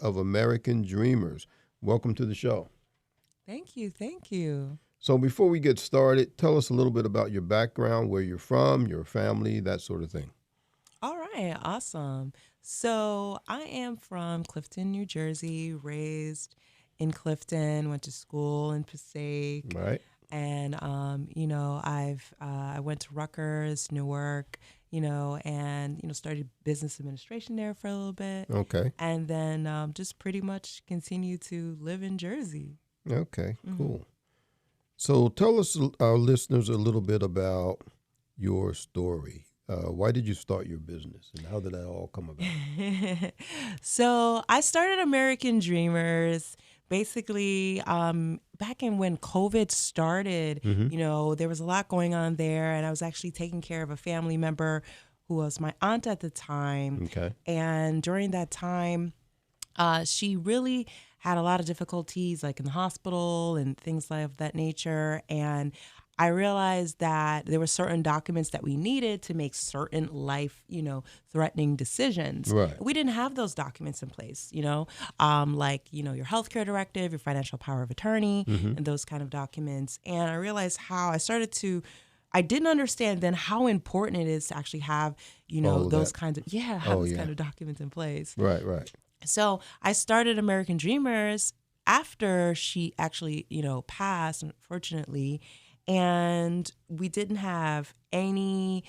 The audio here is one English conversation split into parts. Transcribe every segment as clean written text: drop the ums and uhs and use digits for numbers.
of American Dreamers. Welcome to the show. Thank you. Thank you. So before we get started, tell us a little bit about your background, where you're from, your family, that sort of thing. All right. Awesome. So I am from Clifton, New Jersey, raised in Clifton, went to school in Passaic. Right? And, I went to Rutgers, Newark, and, studied business administration there for a little bit. Okay. And then just pretty much continue to live in Jersey. Okay, cool. So tell us, our listeners, a little bit about your story. Why did you start your business and how did that all come about? So I started American Dreamers basically back in when COVID started. There was a lot going on there, and I was actually taking care of a family member who was my aunt at the time. Okay. And during that time, she really had a lot of difficulties, like in the hospital and things of that nature. And I realized that there were certain documents that we needed to make certain life, threatening decisions. Right. We didn't have those documents in place, like, your healthcare directive, your financial power of attorney, and those kind of documents. And I realized I didn't understand then how important it is to actually have, those kinds of, kind of documents in place. Right. So I started American Dreamers after she actually, passed, unfortunately. And we didn't have any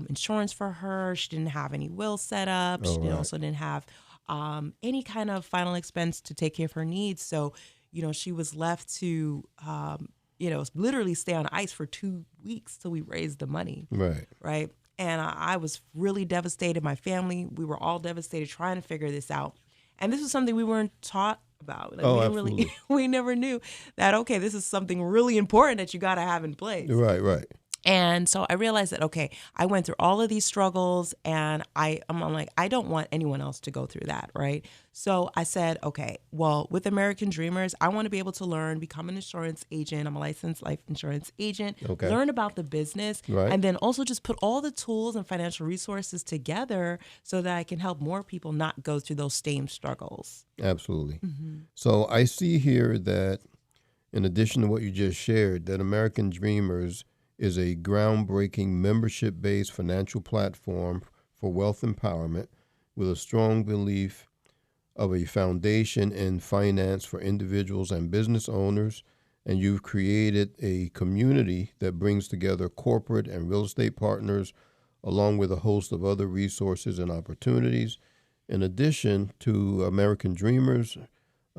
insurance for her. She didn't have any will set up. She also didn't have any kind of final expense to take care of her needs. So, she was left to, literally stay on ice for 2 weeks till we raised the money. Right. And I was really devastated. My family, we were all devastated trying to figure this out. And this was something we weren't taught about. Absolutely. We never knew that, okay, this is something really important that you got to have in place. Right. And so I realized that, okay, I went through all of these struggles and I'm like, I don't want anyone else to go through that, right? So I said, okay, well, with American Dreamers, I want to be able to learn, become an insurance agent. I'm a licensed life insurance agent, learn about the business, and then also just put all the tools and financial resources together so that I can help more people not go through those same struggles. Absolutely. So I see here that in addition to what you just shared, that American Dreamers is a groundbreaking membership-based financial platform for wealth empowerment with a strong belief of a foundation in finance for individuals and business owners. And you've created a community that brings together corporate and real estate partners, along with a host of other resources and opportunities. In addition to American Dreamers,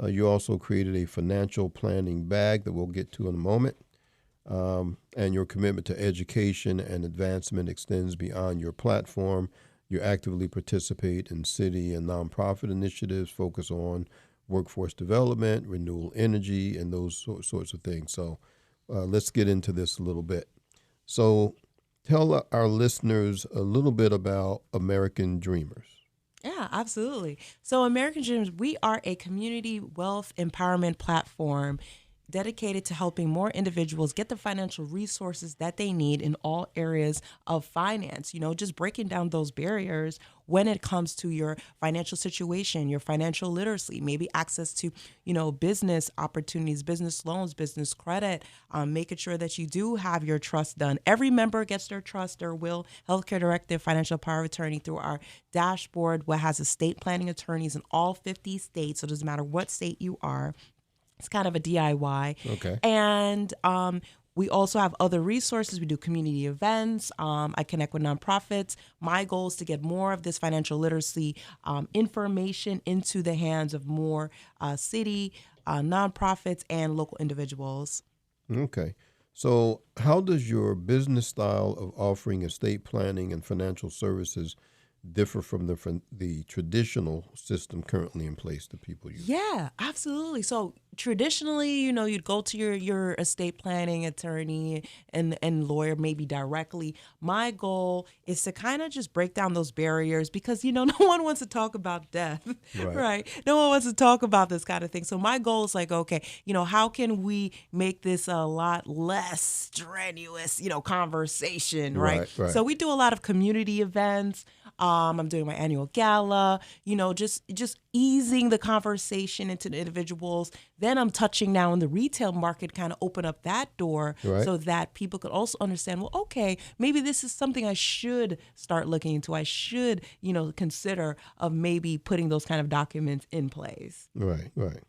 you also created a financial planning bag that we'll get to in a moment. And your commitment to education and advancement extends beyond your platform. You actively participate in city and nonprofit initiatives focused on workforce development, renewable energy, and those sorts of things. So let's get into this a little bit. So tell our listeners a little bit about American Dreamers. Yeah, absolutely. So American Dreamers, we are a community wealth empowerment platform dedicated to helping more individuals get the financial resources that they need in all areas of finance, just breaking down those barriers when it comes to your financial situation, your financial literacy, maybe access to, business opportunities, business loans, business credit, making sure that you do have your trust done. Every member gets their trust, their will, healthcare directive, financial power of attorney through our dashboard, what has estate planning attorneys in all 50 states. So it doesn't matter what state you are. It's kind of a DIY. Okay. And we also have other resources. We do community events. I connect with nonprofits. My goal is to get more of this financial literacy information into the hands of more city nonprofits and local individuals. Okay. So how does your business style of offering estate planning and financial services differ from the traditional system currently in place that people use? Yeah, absolutely. So traditionally, you'd go to your estate planning attorney and lawyer maybe directly. My goal is to kind of just break down those barriers because, no one wants to talk about death, right? No one wants to talk about this kind of thing. So my goal is like, okay, how can we make this a lot less strenuous, conversation, right? Right. So we do a lot of community events. I'm doing my annual gala, just easing the conversation into the individuals. Then I'm touching now in the retail market, kind of open up that door Right. so that people could also understand, well, okay, maybe this is something I should start looking into. I should, consider of maybe putting those kind of documents in place. Right, right.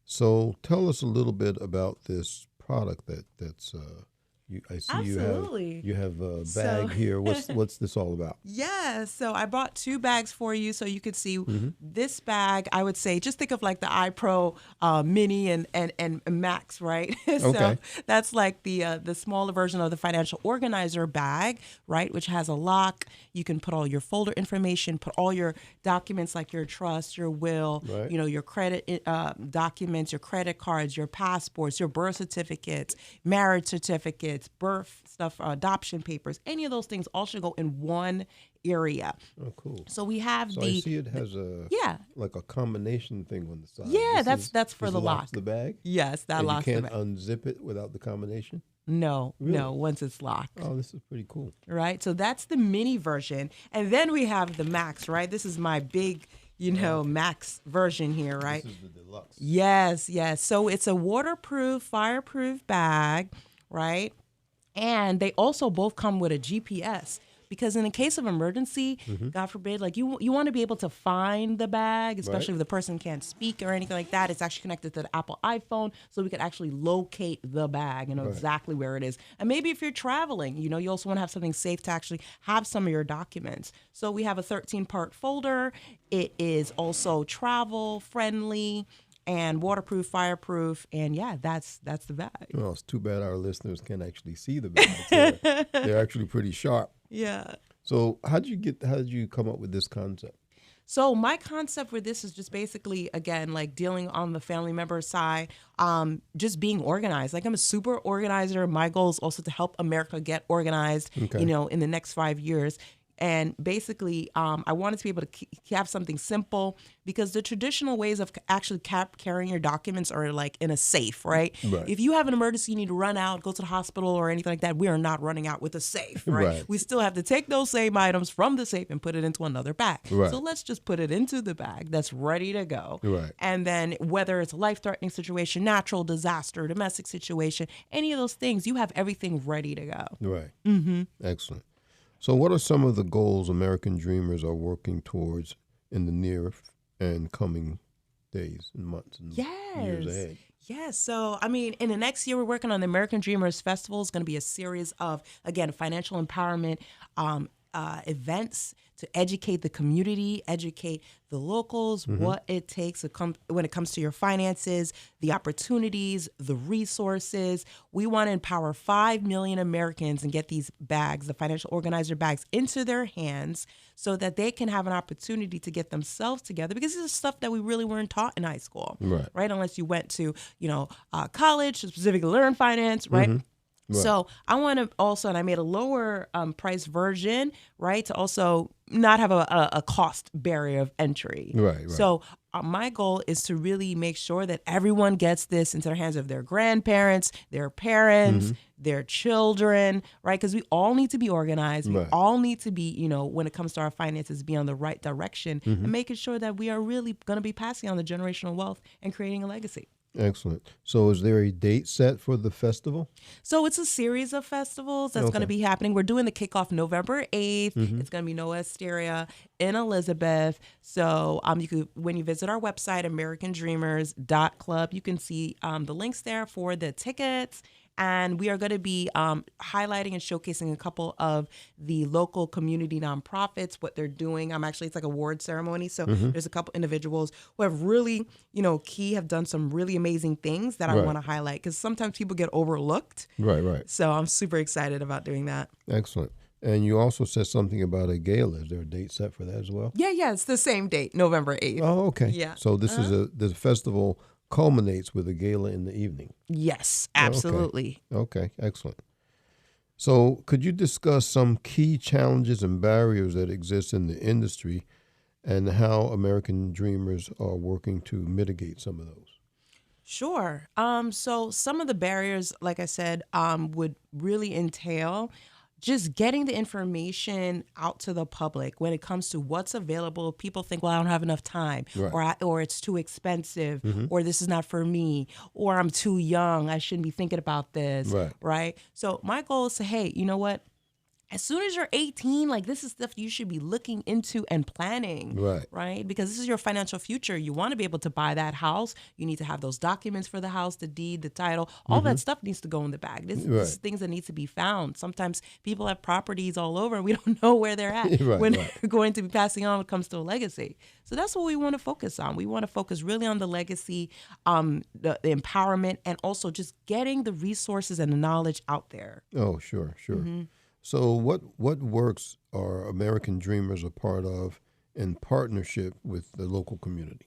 So tell us a little bit about this product that's I see Absolutely. you have a So bag here. What's this all about? yeah, so I bought 2 bags for you so you could see Mm-hmm. this bag. I would say just think of like the iPro Mini and Max, right? So Okay. that's like the smaller version of the financial organizer bag, right? Which has a lock. You can put all your folder information, put all your documents like your trust, your will, Right. your credit documents, your credit cards, your passports, your birth certificates, marriage certificates, birth stuff, adoption papers, any of those things all should go in one area. Oh, cool. So we have So I see it has a yeah. like a combination thing on the side. Yeah, This that's for this the locks lock. the bag, Yes, that and you locks the can't bag. unzip it without the combination. No, Really? no, once it's locked. Oh, this is pretty cool. Right? So that's the mini version. And then we have the max, right? This is my big, max version here, right? This is the deluxe. Yes, yes. So it's a waterproof, fireproof bag, right? And they also both come with a GPS because in the case of emergency, God forbid, like you want to be able to find the bag, especially if the person can't speak or anything like that. It's actually connected to the Apple iPhone, so we could actually locate the bag and know exactly where it is. And maybe if you're traveling, you also want to have something safe to actually have some of your documents. So we have a 13-part folder. It is also travel friendly and waterproof, fireproof, and yeah, that's the bag. Well, it's too bad our listeners can't actually see the bags. They're actually pretty sharp. Yeah. So how did you come up with this concept? So my concept for this is just basically, again, like dealing on the family member side, just being organized. Like I'm a super organizer. My goal is also to help America get organized, Okay. in the next 5 years. And basically, I wanted to be able to have something simple because the traditional ways of actually carrying your documents are like in a safe, right? Right. If you have an emergency, you need to run out, go to the hospital or anything like that, we are not running out with a safe, right? Right. We still have to take those same items from the safe and put it into another bag. Right. So let's just put it into the bag that's ready to go. Right. And then whether it's a life-threatening situation, natural disaster, domestic situation, any of those things, you have everything ready to go. Right. Mm-hmm. Excellent. So what are some of the goals American Dreamers are working towards in the near and coming days and months and years ahead? Yes. So, I mean, in the next year, we're working on the American Dreamers Festival. It's going to be a series of, again, financial empowerment events to educate the community, educate the locals, what it takes when it comes to your finances, the opportunities, the resources. We want to empower 5 million Americans and get these bags, the financial organizer bags, into their hands so that they can have an opportunity to get themselves together because this is stuff that we really weren't taught in high school, Right. Unless you went to, college to specifically learn finance, right? Right. So I want to also, and I made a lower price version, right, to also not have a cost barrier of entry. Right. So my goal is to really make sure that everyone gets this into the hands of their grandparents, their parents, their children, right? Because we all need to be organized. We Right. all need to be, when it comes to our finances, be on the right direction and making sure that we are really going to be passing on the generational wealth and creating a legacy. Excellent. So is there a date set for the festival? So it's a series of festivals that's going to be happening. We're doing the kickoff November 8th. It's going to be No Asteria in Elizabeth. So you could, when you visit our website, americandreamers.club, you can see the links there for the tickets. And we are going to be highlighting and showcasing a couple of the local community nonprofits, what they're doing. It's like a award ceremony. So there's a couple individuals who have really, have done some really amazing things that I want to highlight because sometimes people get overlooked. Right. So I'm super excited about doing that. Excellent. And you also said something about a gala. Is there a date set for that as well? Yeah. It's the same date, November 8th. Oh, okay. Yeah. So this is the festival culminates with a gala in the evening. Yes, absolutely. Okay, excellent. So could you discuss some key challenges and barriers that exist in the industry and how American Dreamers are working to mitigate some of those? Sure. So some of the barriers, like I said, would really entail just getting the information out to the public when it comes to what's available. People think, well, I don't have enough time, Right. or it's too expensive, or this is not for me, or I'm too young, I shouldn't be thinking about this, Right. right? So my goal is to, hey, you know what? As soon as you're 18, like this is stuff you should be looking into and planning, Right. Because this is your financial future. You want to be able to buy that house. You need to have those documents for the house, the deed, the title. All that stuff needs to go in the bag. This is things that need to be found. Sometimes people have properties all over and we don't know where they're at when they're going to be passing on when it comes to a legacy. So that's what we want to focus on. We want to focus really on the legacy, the empowerment, and also just getting the resources and the knowledge out there. Oh, sure. So what works are American Dreamers a part of in partnership with the local community?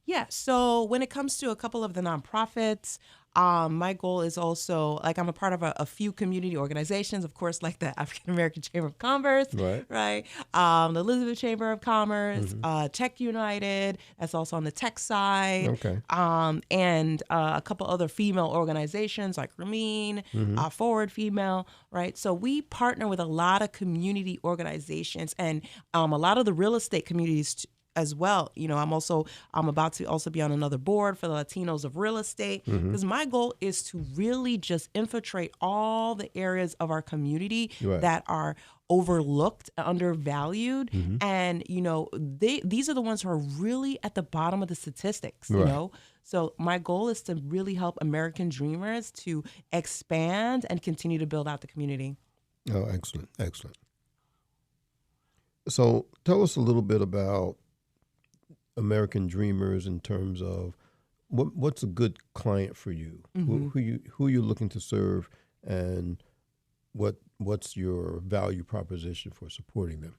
Yeah, so when it comes to a couple of the nonprofits, my goal is also, like, I'm a part of a few community organizations, of course, like the African American Chamber of Commerce, right? The Elizabeth Chamber of Commerce, Tech United, that's also on the tech side, and a couple other female organizations like Ramin, Forward Female, right? So we partner with a lot of community organizations and a lot of the real estate communities as well. You know, I'm about to also be on another board for the Latinos of real estate, because my goal is to really just infiltrate all the areas of our community that are overlooked, undervalued, and you know, these are the ones who are really at the bottom of the statistics, you know. So my goal is to really help American Dreamers to expand and continue to build out the community. Oh, excellent. So tell us a little bit about American Dreamers in terms of what's a good client for you, who you looking to serve, and what's your value proposition for supporting them?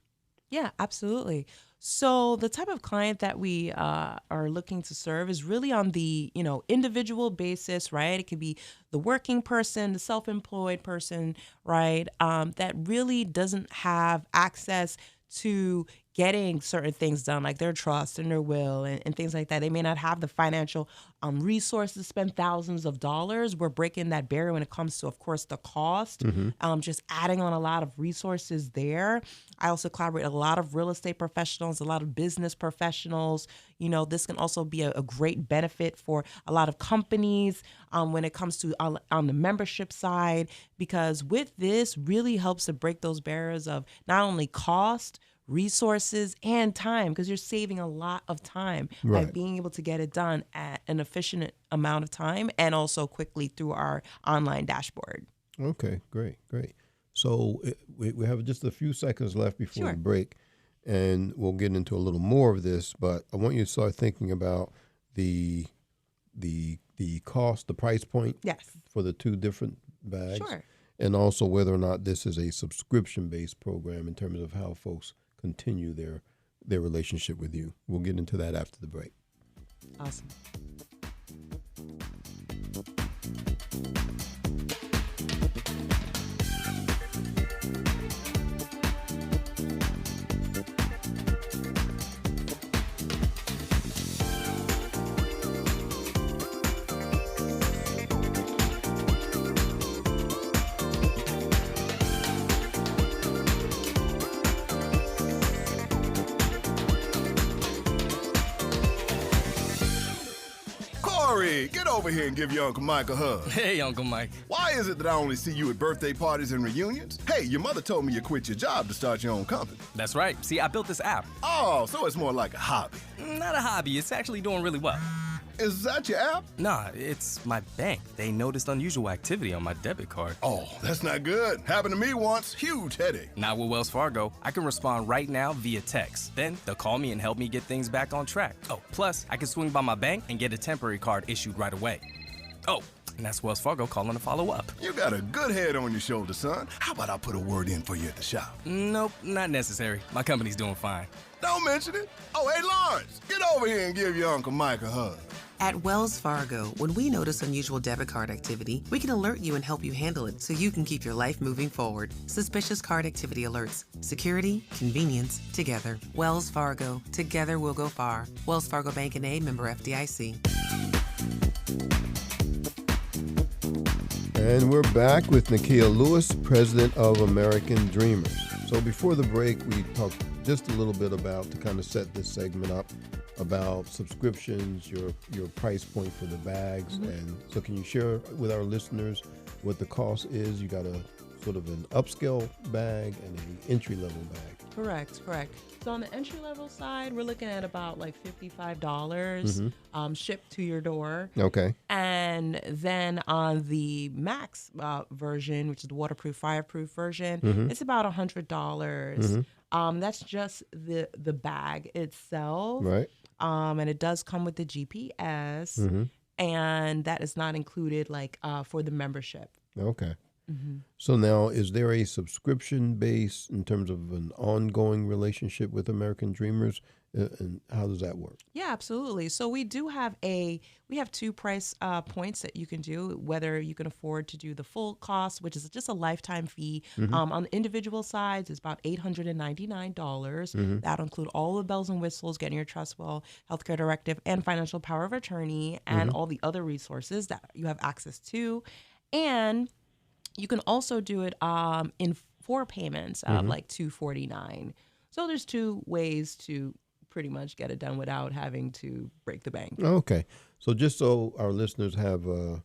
Yeah, absolutely. So the type of client that we are looking to serve is really on the individual basis, right? It could be the working person, the self-employed person, right? That really doesn't have access to getting certain things done, like their trust and their will and things like that. They may not have the financial resources to spend thousands of dollars. We're breaking that barrier when it comes to, of course, the cost, just adding on a lot of resources there. I also collaborate with a lot of real estate professionals, a lot of business professionals. You know, this can also be a great benefit for a lot of companies when it comes to on the membership side, because with this really helps to break those barriers of not only cost, resources, and time, because you're saving a lot of time by being able to get it done at an efficient amount of time and also quickly through our online dashboard. Okay, great. So we have just a few seconds left before the break, and we'll get into a little more of this, but I want you to start thinking about the cost, the price point for the two different bags, and also whether or not this is a subscription-based program in terms of how folks continue their relationship with you. We'll get into that after the break. Awesome. Get over here and give your Uncle Mike a hug. Hey, Uncle Mike. Why is it that I only see you at birthday parties and reunions? Hey, your mother told me you quit your job to start your own company. That's right. See, I built this app. Oh, so it's more like a hobby. Not a hobby. It's actually doing really well. Is that your app? Nah, it's my bank. They noticed unusual activity on my debit card. Oh, that's not good. Happened to me once. Huge headache. Not with Wells Fargo. I can respond right now via text. Then they'll call me and help me get things back on track. Oh, plus, I can swing by my bank and get a temporary card issued right away. Oh, and that's Wells Fargo calling to follow up. You got a good head on your shoulders, son. How about I put a word in for you at the shop? Nope, not necessary. My company's doing fine. Don't mention it. Oh, hey, Lawrence, get over here and give your Uncle Mike a hug. At Wells Fargo, when we notice unusual debit card activity, we can alert you and help you handle it so you can keep your life moving forward. Suspicious card activity alerts. Security, convenience, together. Wells Fargo. Together we'll go far. Wells Fargo Bank N.A., member FDIC. And we're back with Nekei Lewis, president of American Dreamers. So before the break, we talked just a little bit about, to kind of set this segment up, about subscriptions, your price point for the bags. And so can you share with our listeners what the cost is? You got a sort of an upscale bag and an entry-level bag. Correct. So on the entry-level side, we're looking at about like $55 shipped to your door. Okay. And then on the max version, which is the waterproof, fireproof version, it's about $100. That's just the bag itself. Right. And it does come with the GPS. And that is not included like for the membership. Okay. So now, is there a subscription base in terms of an ongoing relationship with American Dreamers, and how does that work? Yeah, absolutely. So we have two price points that you can do, whether you can afford to do the full cost, which is just a lifetime fee. On the individual sides, it's about $899. That'll include all the bells and whistles, getting your trust will, healthcare directive, and financial power of attorney, and all the other resources that you have access to. And you can also do it in 4 payments of like $249. So there's 2 ways to pretty much get it done without having to break the bank. Okay. So just so our listeners have a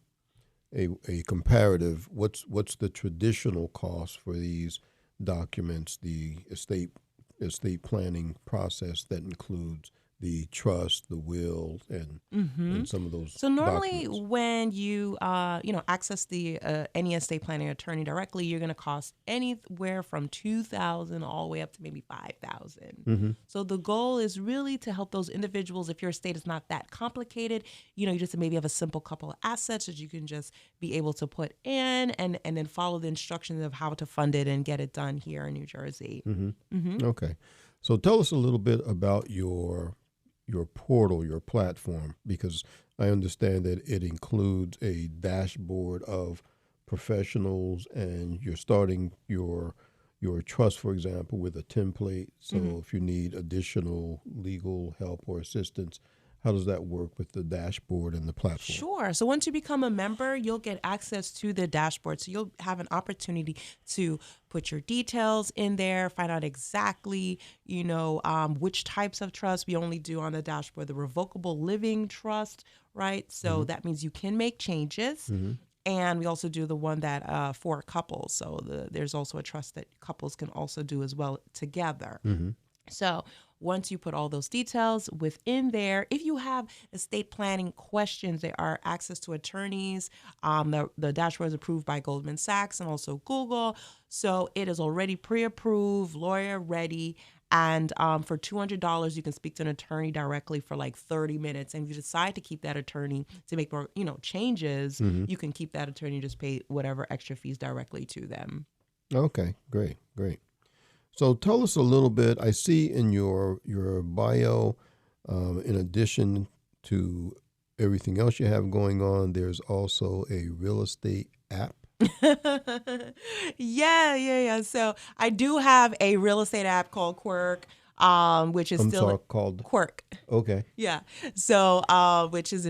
comparative, what's the traditional cost for these documents, the estate planning process that includes the trust, the will, and some of those. So normally, documents? when you access the any estate planning attorney directly, you're going to cost anywhere from $2,000 all the way up to maybe $5,000. So the goal is really to help those individuals. If your estate is not that complicated, you just maybe have a simple couple of assets that you can just be able to put in, and then follow the instructions of how to fund it and get it done here in New Jersey. Okay. So tell us a little bit about your portal, your platform, because I understand that it includes a dashboard of professionals, and you're starting your trust, for example, with a template. So if you need additional legal help or assistance, how does that work with the dashboard and the platform? Sure. So once you become a member, you'll get access to the dashboard. So you'll have an opportunity to put your details in there, find out exactly, which types of trusts. We only do on the dashboard the revocable living trust, right? So that means you can make changes. And we also do the one that for couples. So there's also a trust that couples can also do as well together. So once you put all those details within there, if you have estate planning questions, there are access to attorneys. The dashboard is approved by Goldman Sachs and also Google. So it is already pre-approved, lawyer ready. And for $200, you can speak to an attorney directly for like 30 minutes. And if you decide to keep that attorney to make more, changes, you can keep that attorney, just pay whatever extra fees directly to them. Okay, great. So tell us a little bit. I see in your bio, in addition to everything else you have going on, there's also a real estate app. Yeah. So I do have a real estate app called Quirk, which is called Quirk. Okay. Yeah. So, which is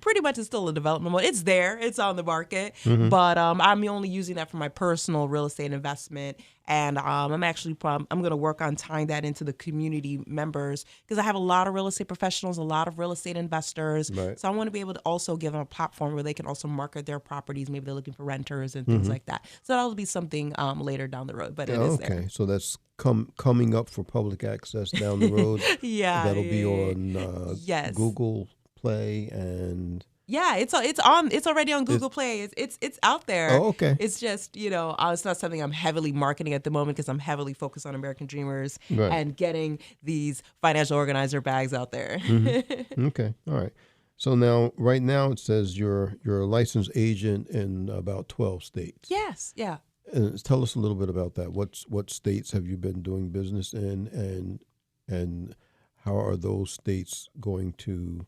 pretty much is still in development mode. It's there. It's on the market. But I'm only using that for my personal real estate investment. And I'm going to work on tying that into the community members, because I have a lot of real estate professionals, a lot of real estate investors. Right. So I want to be able to also give them a platform where they can also market their properties. Maybe they're looking for renters and things like that. So that'll be something later down the road, but it is there. Okay. So that's coming up for public access down the road. Yeah. That'll be on yes. Google Play and... Yeah, it's already on Google Play. It's out there. Oh, okay. It's just, it's not something I'm heavily marketing at the moment, because I'm heavily focused on American Dreamers and getting these financial organizer bags out there. Okay. All right. So right now it says you're a licensed agent in about 12 states. Yes. Yeah. And tell us a little bit about that. What states have you been doing business in, and how are those states going to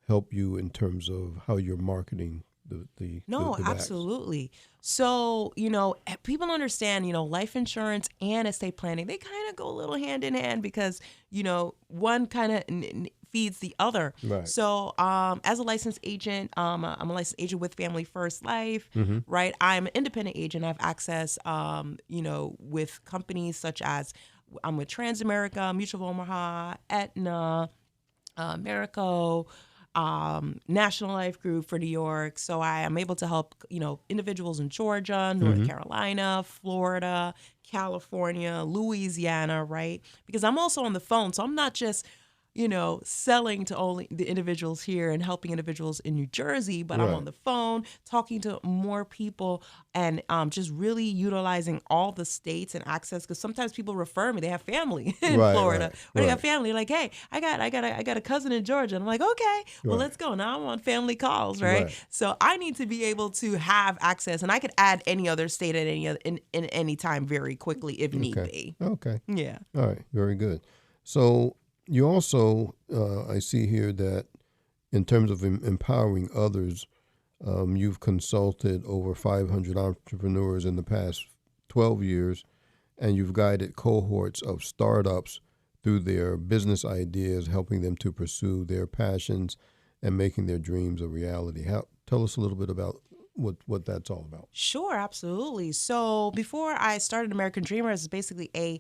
help you in terms of how you're marketing the bags? Absolutely. So, people understand, life insurance and estate planning, they kind of go a little hand in hand, because, one kind of feeds the other. Right. So as a licensed agent, I'm a licensed agent with Family First Life, Mm-hmm. right? I'm an independent agent. I have access, with companies such as I'm with Transamerica, Mutual of Omaha, Aetna, Marico, National Life Group for New York. So I am able to help, individuals in Georgia, North Carolina, Florida, California, Louisiana, right? Because I'm also on the phone. So I'm not just, selling to only the individuals here and helping individuals in New Jersey, but I'm Right. on the phone talking to more people and just really utilizing all the states and access. Because sometimes people refer me; they have family in Right, Florida, right, or they got right. family. Like, hey, I got a cousin in Georgia, and I'm like, okay, well, Right. let's go. Now I'm on family calls, right? Right. So I need to be able to have access, and I could add any other state at any other in any time very quickly if need be. Okay. Yeah. All right. Very good. So you also, I see here that in terms of empowering others, you've consulted over 500 entrepreneurs in the past 12 years, and you've guided cohorts of startups through their business ideas, helping them to pursue their passions and making their dreams a reality. Tell us a little bit about what that's all about. Sure, absolutely. So before I started American Dreamers, it's basically a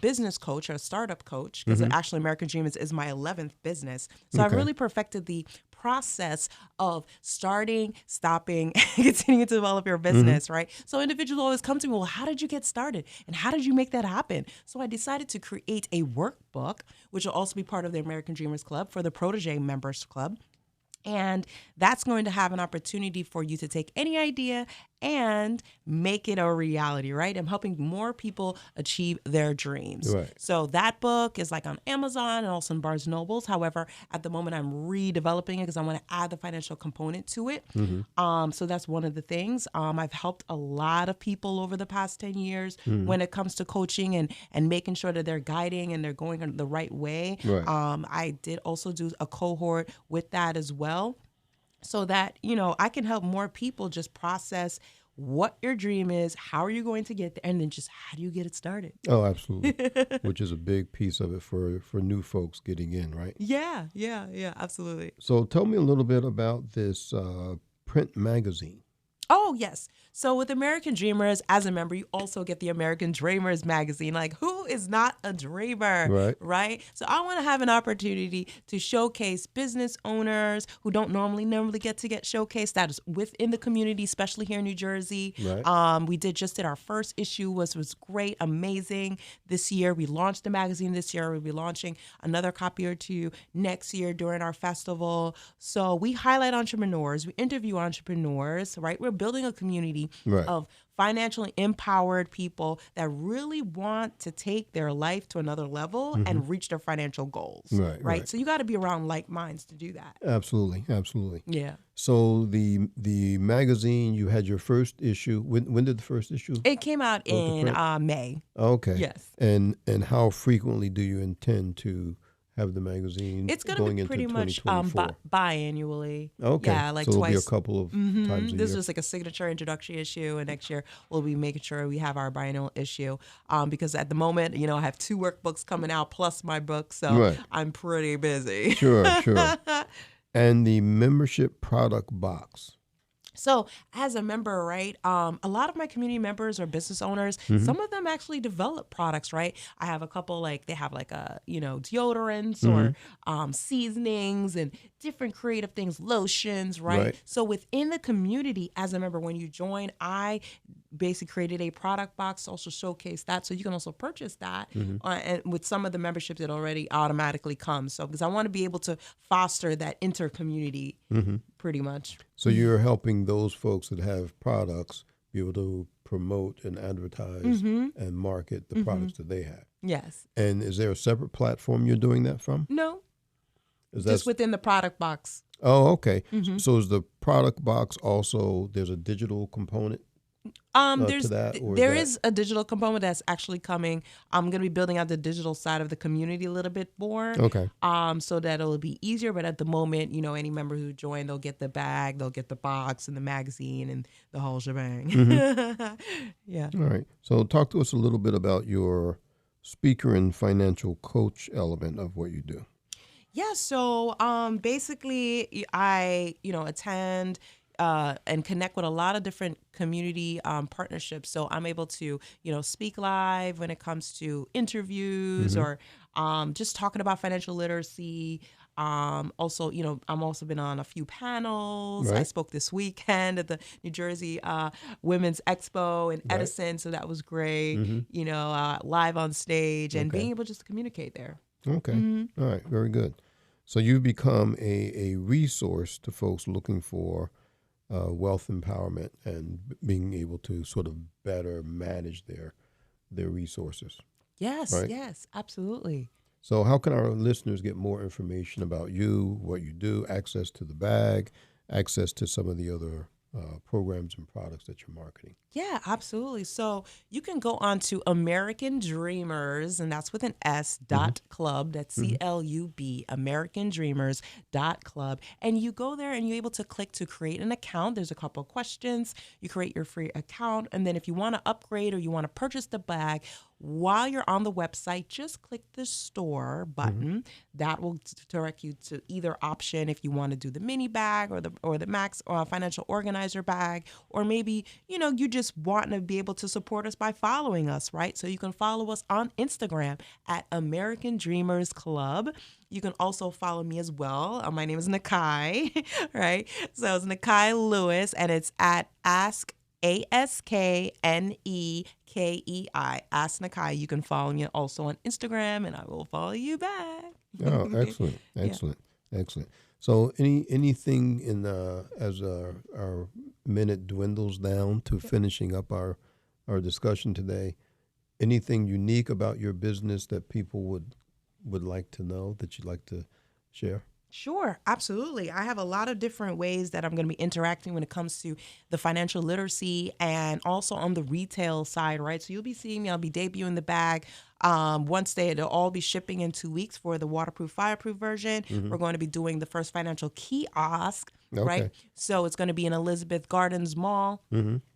business coach or a startup coach, because actually American Dreamers is my 11th business. So I've Okay. really perfected the process of starting, stopping, and continuing to develop your business, right? So individuals always come to me, well, how did you get started? And how did you make that happen? So I decided to create a workbook, which will also be part of the American Dreamers Club for the Protege Members Club. And that's going to have an opportunity for you to take any idea and make it a reality, right? I'm helping more people achieve their dreams. Right. So that book is like on Amazon and also in Barnes & Nobles. However, at the moment I'm redeveloping it because I want to add the financial component to it. So that's one of the things. I've helped a lot of people over the past 10 years when it comes to coaching and making sure that they're guiding and they're going the right way. Right. I did also do a cohort with that as well, so that, I can help more people just process what your dream is, how are you going to get there, and then just how do you get it started? Oh, absolutely. Which is a big piece of it for new folks getting in, right? Yeah, absolutely. So tell me a little bit about this print magazine. Oh, yes. So with American Dreamers, as a member, you also get the American Dreamers magazine. Like, who is not a dreamer? Right. So I want to have an opportunity to showcase business owners who don't normally get showcased. That is within the community, especially here in New Jersey. Right. We did our first issue, was great, amazing. This year, we launched the magazine this year. We'll be launching another copy or two next year during our festival. So we highlight entrepreneurs. We interview entrepreneurs, right? We're building a community Right. of financially empowered people that really want to take their life to another level and reach their financial goals. Right. So you got to be around like minds to do that. Absolutely. Yeah. So the magazine, you had your first issue. When did the first issue? It came out in May. Okay. Yes. And how frequently do you intend to have the magazine? It's going to be into pretty much 2024? biannually. Okay. Yeah, like so it'll twice. be a couple of times a This year. is like a signature introductory issue, and next year we'll be making sure we have our biannual issue. Because at the moment, I have 2 workbooks coming out plus my book, so Right. I'm pretty busy. Sure. And the membership product box. So as a member, right, a lot of my community members or business owners, some of them actually develop products, right? I have a couple, they have deodorants or seasonings and different creative things, lotions, right? So within the community, as a member, when you join, I basically created a product box to also showcase that. So you can also purchase that. And with some of the memberships, it already automatically comes. So because I want to be able to foster that inter-community pretty much. So you're helping those folks that have products be able to promote and advertise and market the products that they have. Yes. And is there a separate platform you're doing that from? No. Is Just within the product box. Oh, okay. So is the product box also, there's a digital component? There is a digital component that's actually coming. I'm going to be building out the digital side of the community a little bit more. Okay. So that it'll be easier. But at the moment, any member who join, they'll get the bag, they'll get the box and the magazine and the whole shebang. Yeah. All right. So talk to us a little bit about your speaker and financial coach element of what you do? Yeah, so basically, I attend and connect with a lot of different community partnerships. So I'm able to speak live when it comes to interviews or just talking about financial literacy. Also, I'm also been on a few panels. I Right. spoke this weekend at the New Jersey Women's Expo in Right. Edison, so that was great. Mm-hmm. Live on stage and being Okay. able just to communicate there. Okay. All right. Very good. So you've become a resource to folks looking for wealth empowerment and being able to sort of better manage their resources, Yes, right? yes, absolutely. So how can our listeners get more information about you, what you do, access to the bag, access to some of the other programs and products that you're marketing? Yeah, absolutely. So you can go on to American Dreamers, and that's with an S, dot club. That's CLUB, American Dreamers dot club. And you go there and you're able to click to create an account. There's a couple of questions. You create your free account. And then if you want to upgrade or you want to purchase the bag, while you're on the website, just click the store button. That will direct you to either option if you want to do the mini bag or the max financial organizer bag, or maybe you just want to be able to support us by following us, right? So you can follow us on Instagram at American Dreamers Club. You can also follow me as well. My name is Nekei, right? So it's Nekei Lewis, and it's at AskNekei. Ask Nekei. You can follow me also on Instagram, and I will follow you back. Oh, excellent, excellent, excellent. So, anything in as our minute dwindles down to finishing up our discussion today, anything unique about your business that people would like to know that you'd like to share? Sure, absolutely. I have a lot of different ways that I'm going to be interacting when it comes to the financial literacy and also on the retail side, right? So you'll be seeing me. I'll be debuting the bag. Once it'll all be shipping in 2 weeks for the waterproof, fireproof version. We're going to be doing the first financial kiosk, right? Okay. So it's going to be in Elizabeth Gardens Mall,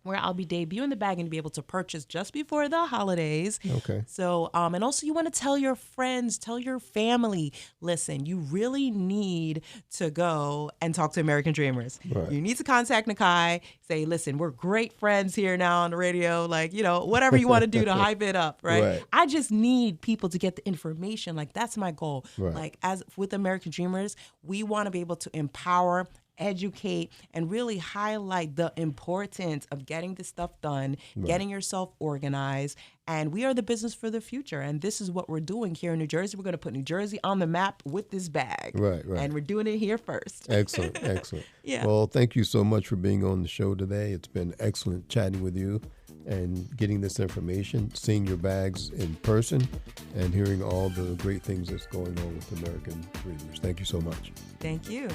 where I'll be debuting the bag and be able to purchase just before the holidays. Okay. So, and also you want to tell your friends, tell your family, listen, you really need to go and talk to American Dreamers. Right. You need to contact Nekei, say, listen, we're great friends here now on the radio, like, whatever you want to do to hype it up, right? Right. I just need people to get the information. Like, that's my goal. Right. Like, as with American Dreamers, we want to be able to empower, educate, and really highlight the importance of getting this stuff done, getting yourself organized. And we are the business for the future. And this is what we're doing here in New Jersey. We're going to put New Jersey on the map with this bag. Right, right. And we're doing it here first. Excellent, excellent. Yeah. Well, thank you so much for being on the show today. It's been excellent chatting with you and getting this information, seeing your bags in person, and hearing all the great things that's going on with American Dreamers. Thank you so much. Thank you.